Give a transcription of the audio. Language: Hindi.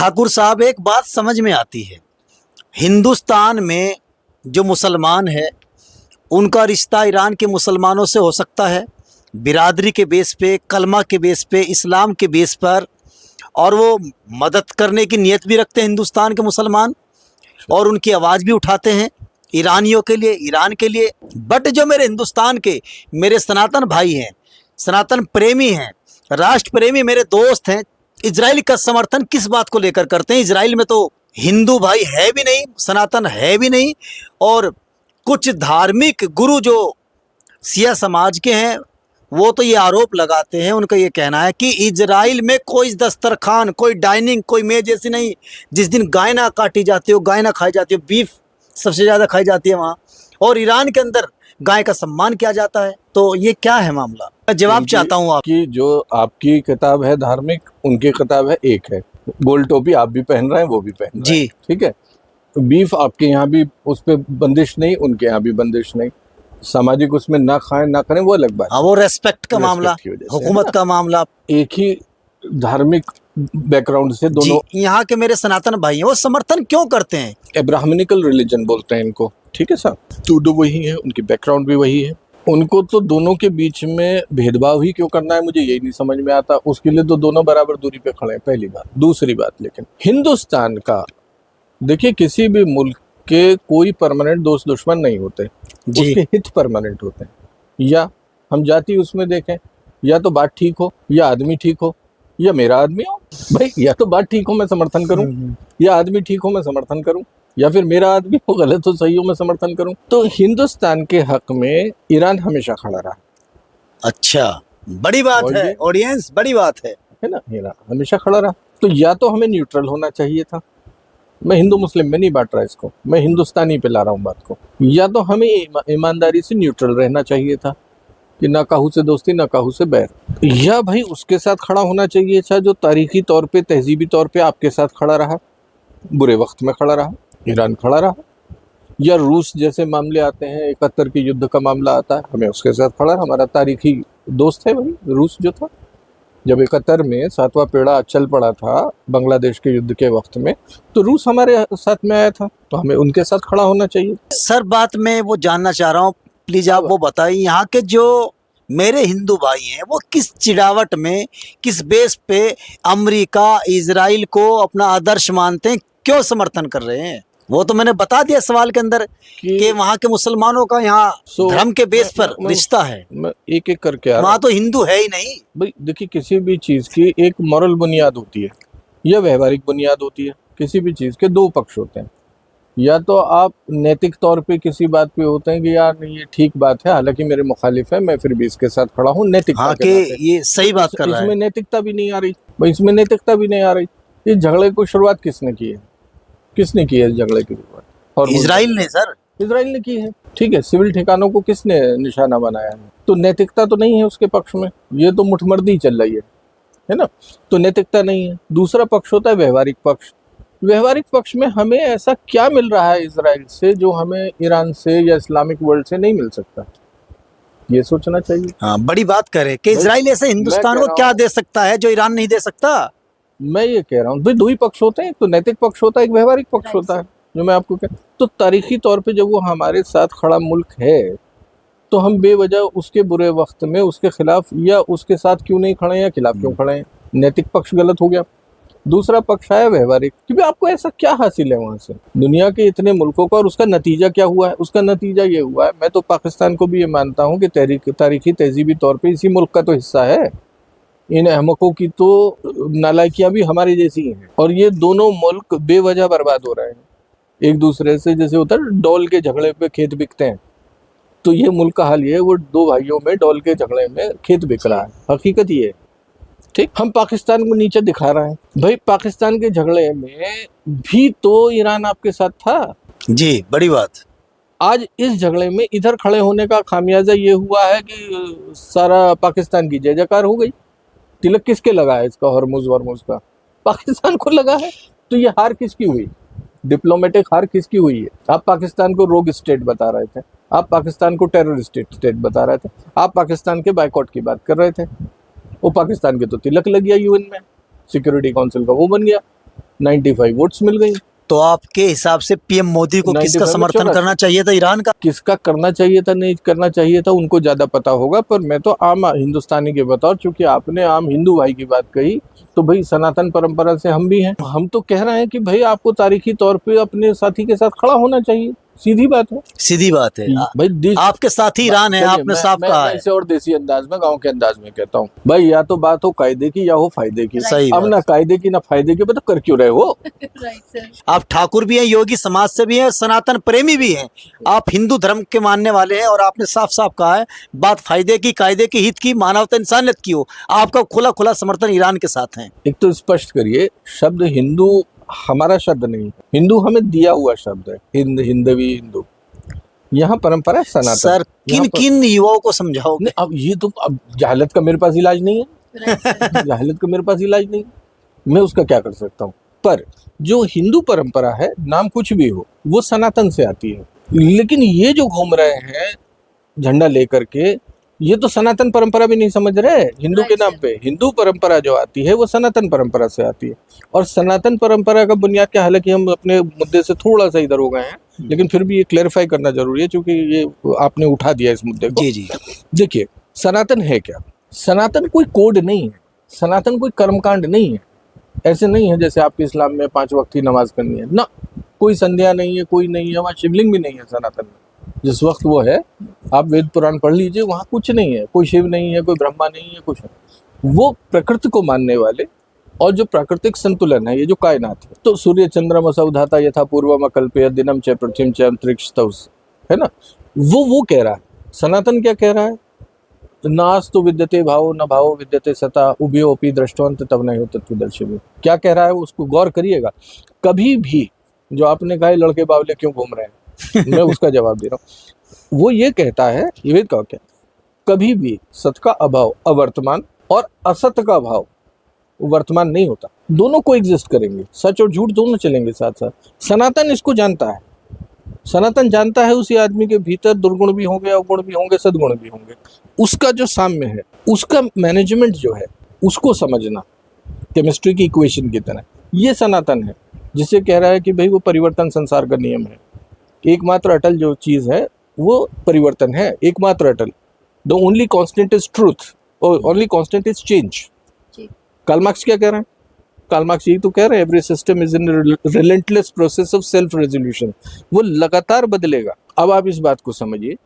ठाकुर साहब, एक बात समझ में आती है, हिंदुस्तान में जो मुसलमान है उनका रिश्ता ईरान के मुसलमानों से हो सकता है बिरादरी के बेस पे, कलमा के बेस पे, इस्लाम के बेस पर, और वो मदद करने की नीयत भी रखते हैं हिंदुस्तान के मुसलमान, और उनकी आवाज़ भी उठाते हैं ईरानियों के लिए, ईरान के लिए। बट जो मेरे हिंदुस्तान के मेरे सनातन भाई हैं, सनातन प्रेमी हैं, राष्ट्र प्रेमी मेरे दोस्त हैं, इजराइल का समर्थन किस बात को लेकर करते हैं? इजराइल में तो हिंदू भाई है भी नहीं, सनातन है भी नहीं, और कुछ धार्मिक गुरु जो सिया समाज के हैं वो तो ये आरोप लगाते हैं, उनका ये कहना है कि इजराइल में कोई दस्तरखान, कोई डाइनिंग, कोई मेज ऐसी नहीं जिस दिन गाय ना काटी जाती हो, गाय ना खाई जाती हो, बीफ सबसे ज़्यादा खाई जाती है वहाँ, और ईरान के अंदर गाय का सम्मान किया जाता है। तो ये क्या है मामला? मैं जवाब चाहता हूँ आप की। जो आपकी किताब है धार्मिक, उनकी किताब है एक है। गोल टोपी आप भी पहन रहे हैं, वो भी पहन रहे हैं, ठीक है। बीफ आपके यहाँ भी उस पर बंदिश नहीं, उनके यहाँ भी बंदिश नहीं। सामाजिक उसमें ना खाएं ना करें, वो अलग बात। हाँ, वो रेस्पेक्ट का मामला, हुकूमत का मामला। एक ही धार्मिक बैकग्राउंड से दोनों यहाँ के मेरे सनातन भाई हैं, वो समर्थन क्यों करते हैं? एब्राह्मनिकल रिलीजन बोलते हैं इनको, ठीक है साहब। तो वही है, उनकी बैकग्राउंड भी वही है। उनको तो दोनों के बीच में भेदभाव ही क्यों करना है, मुझे यही नहीं समझ में आता। उसके लिए तो दोनों बराबर दूरी पे खड़े हैं, पहली बात। दूसरी बात, लेकिन हिंदुस्तान का देखिए, किसी भी मुल्क के कोई परमानेंट दोस्त दुश्मन नहीं होते, उसके हित परमानेंट होते हैं। या हम जाति उसमें देखें, या तो बात ठीक हो, या आदमी ठीक हो, या मेरा आदमी हो भाई, या तो बात ठीक हो मैं समर्थन करूं, या आदमी ठीक हो मैं समर्थन करूं, या फिर मेरा आदमी हो गलत हो सही हो मैं समर्थन करूं। तो हिंदुस्तान के हक में ईरान हमेशा खड़ा रहा। अच्छा, बड़ी बात है ऑडियंस, बड़ी बात है ना, ईरान हमेशा खड़ा रहा। तो या तो हमें न्यूट्रल होना चाहिए था, मैं हिंदू मुस्लिम में नहीं बांट रहा इसको, मैं हिंदुस्तानी पे ला रहा हूँ बात को। या तो हमें ईमानदारी से न्यूट्रल रहना चाहिए था कि ना काहू से दोस्ती ना काहू से बैर, या भाई उसके साथ खड़ा होना चाहिए था जो तारीखी तौर पे, तहजीबी तौर पे आपके साथ खड़ा रहा, बुरे वक्त में खड़ा रहा, ईरान खड़ा रहा। या रूस जैसे मामले आते हैं, 71 के युद्ध का मामला आता है, हमें उसके साथ खड़ा रहा। हमारा तारीखी दोस्त है वही रूस जो था। जब 71 में 7वां पेड़ा चल पड़ा था बांग्लादेश के युद्ध के वक्त में, तो रूस हमारे साथ में आया था, तो हमें उनके साथ खड़ा होना चाहिए। सर, बात मैं वो जानना चाह रहा हूँ, प्लीज आप वो बताइए, यहाँ के जो मेरे हिंदू भाई हैं वो किस चिड़ावट में, किस बेस पे अमेरिका, इजराइल को अपना आदर्श मानते हैं, क्यों समर्थन कर रहे हैं? वो तो मैंने बता दिया सवाल के अंदर कि वहाँ के मुसलमानों का यहाँ धर्म के बेस पर रिश्ता है। मैं एक एक करके वहाँ तो हिंदू है ही नहीं भाई। देखिए, किसी भी चीज की एक मॉरल बुनियाद होती है या व्यवहारिक बुनियाद होती है। किसी भी चीज के दो पक्ष होते हैं। या तो आप नैतिक तौर पे किसी बात पे होते हैं कि यार नहीं ये ठीक बात है, हालांकि मेरे मुखालिफ है, मैं फिर भी इसके साथ खड़ा हूँ, नैतिकता के नाते। ये सही बात कर रहा है। इसमें नैतिकता भी नहीं आ रही भाई, इसमें नैतिकता भी नहीं आ रही। इस झगड़े को शुरुआत किसने की है? किसने की है इस झगड़े की शुरुआत? और इजराइल ने सर, इजराइल ने की है, ठीक है। सिविल ठिकानों को किसने निशाना बनाया है? तो नैतिकता तो नहीं है उसके पक्ष में, ये तो मुठमर्दी चल रही है ना। तो नैतिकता नहीं है। दूसरा पक्ष होता है व्यवहारिक पक्ष। व्यवहारिक पक्ष में हमें ऐसा क्या मिल रहा है इजराइल से जो हमें ईरान से या इस्लामिक वर्ल्ड से नहीं मिल सकता? ये सोचना चाहिए। हाँ, बड़ी बात करे कि इजराइल ऐसे हिंदुस्तान को क्या दे सकता है जो ईरान नहीं दे सकता। मैं ये कह रहा हूँ भाई, दो ही पक्ष होते हैं, एक तो नैतिक पक्ष होता है, एक व्यवहारिक पक्ष होता है, जो मैं आपको कह। तो तारीखी तौर पे जब वो हमारे साथ खड़ा मुल्क है, तो हम बेवजह उसके बुरे वक्त में उसके खिलाफ या उसके साथ क्यों नहीं खड़े, या खिलाफ क्यों खड़े हैं? नैतिक पक्ष गलत हो गया। दूसरा पक्ष है व्यवहारिक, क्योंकि आपको ऐसा क्या हासिल है वहां से, दुनिया के इतने मुल्कों का, और उसका नतीजा क्या हुआ है? उसका नतीजा ये हुआ है, मैं तो पाकिस्तान को भी ये मानता हूँ कि तारीखी तहजीबी तौर पर इसी मुल्क का तो हिस्सा है। इन अहमकों की तो नालायकियां भी हमारी जैसी हैं, और ये दोनों मुल्क बेवजह बर्बाद हो रहे हैं एक दूसरे से। जैसे होता है डॉल के झगड़े पे खेत बिकते हैं, तो ये मुल्क का हाल ये है, वो दो भाइयों में डॉल के झगड़े में खेत बिक रहा है। हकीकत ये है, ठीक। हम पाकिस्तान को नीचे दिखा रहे हैं भाई, पाकिस्तान के झगड़े में भी तो ईरान आपके साथ था जी। बड़ी बात। आज इस झगड़े में इधर खड़े होने का खामियाजा ये हुआ है कि सारा पाकिस्तान की जय जयकार हो गई। तिलक किसके लगा है इसका? हरमुज का पाकिस्तान को लगा है। तो ये हार किसकी हुई? डिप्लोमेटिक हार किसकी हुई है? आप पाकिस्तान को रोग स्टेट बता रहे थे, आप पाकिस्तान को टेररिस्ट स्टेट बता रहे थे, आप पाकिस्तान के बाइकआउट की बात कर रहे थे। वो पाकिस्तान के तो तिलक लग गया यूएन में, सिक्योरिटी काउंसिल का वो बन गया। 95 वोट्स मिल गई। तो आपके हिसाब से पीएम मोदी को किसका 95 में समर्थन 84 करना चाहिए था? ईरान का? किसका करना चाहिए था, नहीं करना चाहिए था, उनको ज्यादा पता होगा। पर मैं तो आम हिंदुस्तानी के बतौर, चूंकि आपने आम हिंदू भाई की बात कही, तो भाई सनातन परंपरा से हम भी हैं। हम तो कह रहे हैं कि भाई आपको तारीखी तौर पे अपने साथी के साथ खड़ा होना चाहिए, सीधी बात है। सीधी बात है। भाई आपके साथी ईरान है, चलिए, आपने साफ कहा है। इसे और देसी अंदाज में, गांव के अंदाज में कहता हूँ, भाई या तो बात हो कायदे की या हो फायदे की। सही अब बात। ना कायदे की ना फायदे की, तो कर क्यों रहे हो? आप ठाकुर भी हैं, योगी समाज से भी हैं, सनातन प्रेमी भी हैं, आप हिंदू धर्म के मानने वाले हैं, और आपने साफ साफ कहा है बात फायदे की, कायदे की, हित की, मानवता इंसानियत की हो। आपका खुला खुला समर्थन ईरान के साथ है। एक तो स्पष्ट करिए, शब्द हिंदू हमारा शब्द नहीं है, हिंदू हमें दिया हुआ शब्द है। हिंदवी, हिंदू, यहाँ परंपरा है सनातन। सर किन किन युवाओं को समझाओगे? अब ये तो, अब जहालत का मेरे पास इलाज नहीं है, जहालत का मेरे पास इलाज नहीं, मैं उसका क्या कर सकता हूँ। पर जो हिंदू परंपरा है, नाम कुछ भी हो, वो सनातन से आती है। लेकिन ये जो घूम रहे हैं झंडा लेकर के, ये तो सनातन परंपरा भी नहीं समझ रहे। हिंदू के नाम पे हिंदू परंपरा जो आती है वो सनातन परंपरा से आती है। और सनातन परंपरा का बुनियाद क्या, हालांकि हम अपने मुद्दे से थोड़ा सा इधर हो गए हैं, लेकिन फिर भी ये क्लेरिफाई करना जरूरी है, क्योंकि ये आपने उठा दिया इस मुद्दे को। जी जी। देखिए, सनातन है क्या? सनातन कोई कोड नहीं है, सनातन कोई कर्मकांड नहीं है। ऐसे नहीं है जैसे आपके इस्लाम में 5 वक्त की नमाज करनी है ना, कोई संध्या नहीं है, कोई नहीं है, वहाँ शिवलिंग भी नहीं है सनातन में। जिस वक्त वो है, आप वेद पुराण पढ़ लीजिए, वहाँ कुछ नहीं है, कोई शिव नहीं है, कोई ब्रह्मा नहीं है, कुछ नहीं। वो प्रकृति को मानने वाले, और जो प्राकृतिक संतुलन है, ये जो कायनात है, तो सूर्य चंद्रमा सौधाता यथा पूर्वम कल्पय दिनम च पृथ्वीम च अंतरिक्ष है ना, वो कह रहा है। सनातन क्या कह रहा है? नास्तु विद्यते भावो न भावो विद्यते सता उभयोपि दृष्टवंत तब नहीं हो तत्वदर्शी। क्या कह रहा है उसको गौर करिएगा। कभी भी, जो आपने कहा लड़के बावले क्यों घूम रहे हैं, मैं उसका जवाब दे रहा हूँ। वो ये कहता है, ये का क्या, कभी भी सत का अभाव अवर्तमान और असत का भाव वर्तमान नहीं होता। दोनों को एग्जिस्ट करेंगे, सच और झूठ दोनों चलेंगे साथ साथ। सनातन इसको जानता है। सनातन जानता है उसी आदमी के भीतर दुर्गुण भी होंगे, अवगुण भी होंगे, सद्गुण भी होंगे। उसका जो साम्य है, उसका मैनेजमेंट जो है, उसको समझना केमिस्ट्री की इक्वेशन की तरह, ये सनातन है। जिसे कह रहा है कि भाई वो परिवर्तन संसार का नियम है। एकमात्र अटल जो चीज है वो परिवर्तन है, एकमात्र अटल। The only constant is truth, only constant is change. Karl Marx क्या कह रहे हैं? कार्ल मार्क्स यही तो कह रहे हैं, every system is in relentless process of self resolution. वो लगातार बदलेगा। अब आप इस बात को समझिए